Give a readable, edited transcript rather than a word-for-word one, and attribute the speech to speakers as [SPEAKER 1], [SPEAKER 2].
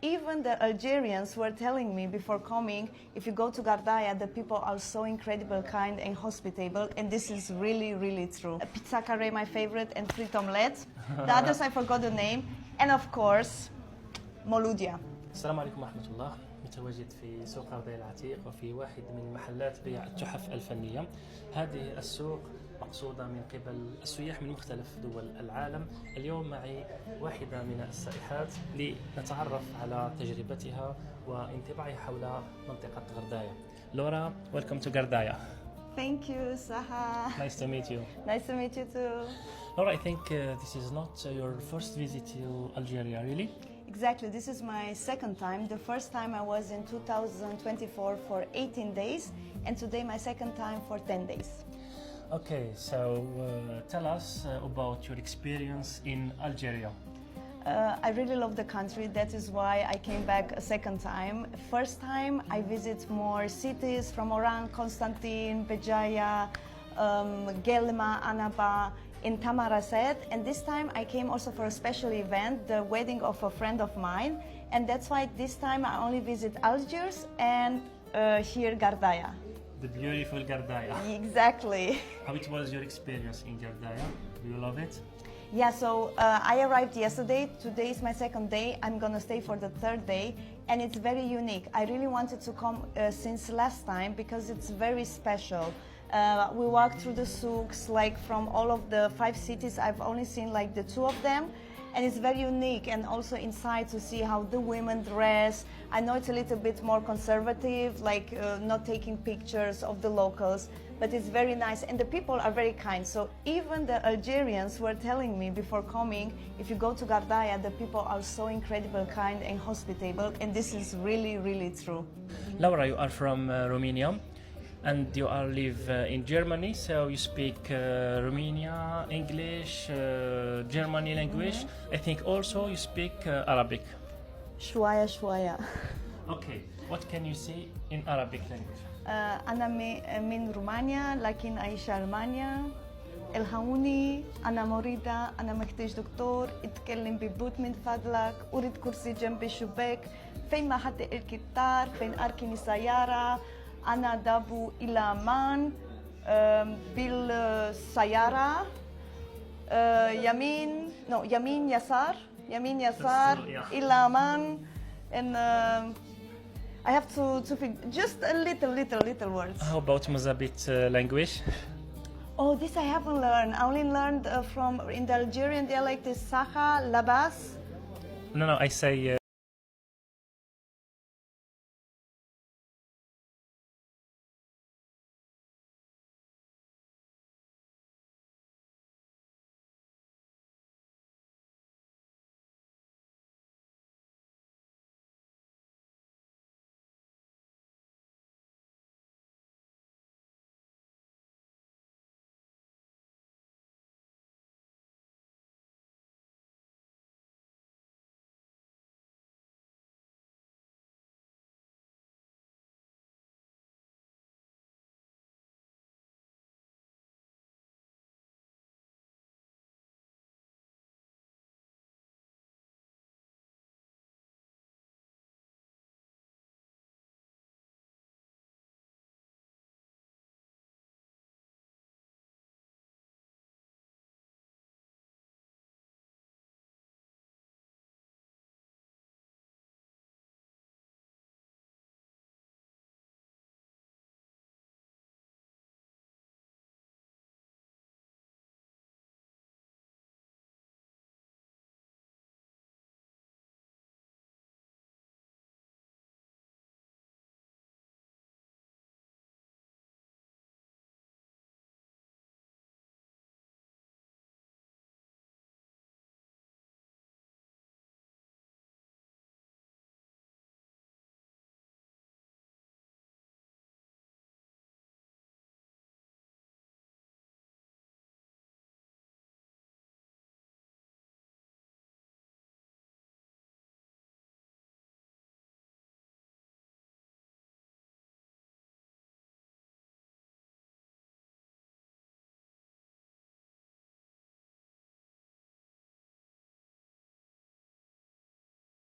[SPEAKER 1] even the Algerians were telling me before coming, if you go to Gardaya, the people are so incredible, kind and hospitable, and this is really, really true. Pizza carré, my favorite, and frites omelette. The others I forgot the name, and of course, Moludia.
[SPEAKER 2] السلام عليكم ورحمة الله. متواجد في سوق غرداية العتيق وفي واحد من محلات بيع التحف الفنية. هذه السوق مقصودة من قبل السياح من مختلف دول العالم. اليوم معي واحدة من السائحات لنتعرف على تجربتها وانطباعها حول منطقة غرداية. لورا, welcome to Gardaya.
[SPEAKER 1] Thank you, Saha.
[SPEAKER 2] Nice to meet you.
[SPEAKER 1] Nice to meet you too.
[SPEAKER 2] Laura, I think this is not your first visit to Algeria, really?
[SPEAKER 1] Exactly, this is my second time. The first time I was in 2024 for 18 days, and today my second time for 10 days.
[SPEAKER 2] Okay, so tell us about your experience in Algeria.
[SPEAKER 1] I really love the country, that is why I came back a second time. First time I visit more cities from Oran, Constantine, Béjaïa, Guelma, Annaba, in Tamaracet, and this time I came also for a special event, the wedding of a friend of mine, and that's why this time I only visit Algiers and here Gardaya.
[SPEAKER 2] The beautiful Gardaya.
[SPEAKER 1] Exactly.
[SPEAKER 2] How it was your experience in Gardaya? Do you love it?
[SPEAKER 1] Yeah, so I arrived yesterday. Today is my second day. I'm gonna stay for the third day, and it's very unique. I really wanted to come since last time because it's very special. We walked through the souks, like from all of the 5 cities. I've only seen like the 2 of them, and it's very unique. And also inside to see how the women dress. I know it's a little bit more conservative, like not taking pictures of the locals, but it's very nice, and the people are very kind. So even the Algerians were telling me before coming, if you go to Gardaya, the people are so incredible, kind and hospitable, and this is really, really true.
[SPEAKER 2] Laura, you are from Romania, and you are live in Germany, so you speak Romania, English, Germany language. I think also you speak Arabic.
[SPEAKER 1] شوية شوية.
[SPEAKER 2] Okay, what can you say in Arabic language?
[SPEAKER 1] أنا من رومانيا لكن عايشة ألمانيا. الحقوني، أنا مريضة، أنا محتاج دكتور، اتكلم ببوت من فضلك، أريد كرسي جنب الشباك، فين محطة القطار، فين أركن السيارة، أنا ذهب إلى عمان بالسيارة، يمين يسار إلى عمان. And I have to just a little words.
[SPEAKER 2] How about Mozambique language?
[SPEAKER 1] Oh, this I haven't learned. I only learned from in the Algerian dialect is Saha, Labas.
[SPEAKER 2] No, I say